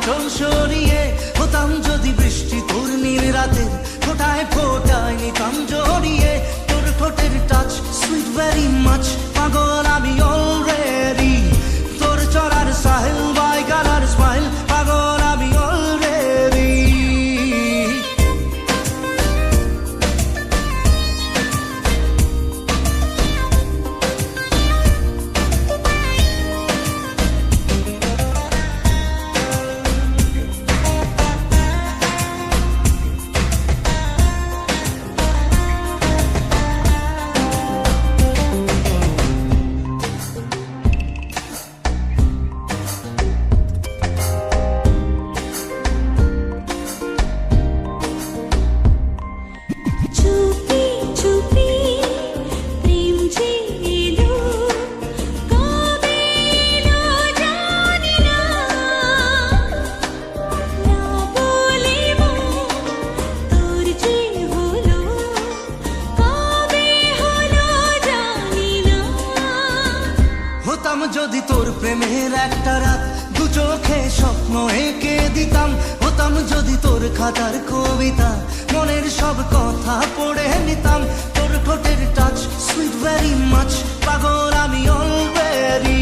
আঁচল সরিয়ে হতাম যদি বৃষ্টি তোর নীল রাতের ফোটায় ফোটায় নিতাম জড়িয়ে তোর ঠোঁটের টাচ সুইট ভেরি মাচ পাগল আমি অলরেডি তোর চড়ার সাহেল বাই গালার স্মাইল পাগল আমি অলরেডি যদি তোর প্রেমের একটা রাত দু চোখে স্বপ্ন এঁকে দিতাম হতাম যদি তোর খাতার কবিতা মনের সব কথা পড়ে নিতাম তোর ঠোঁটের টাচ সুইট ভেরি মাচ পাগল আমি অলরেডি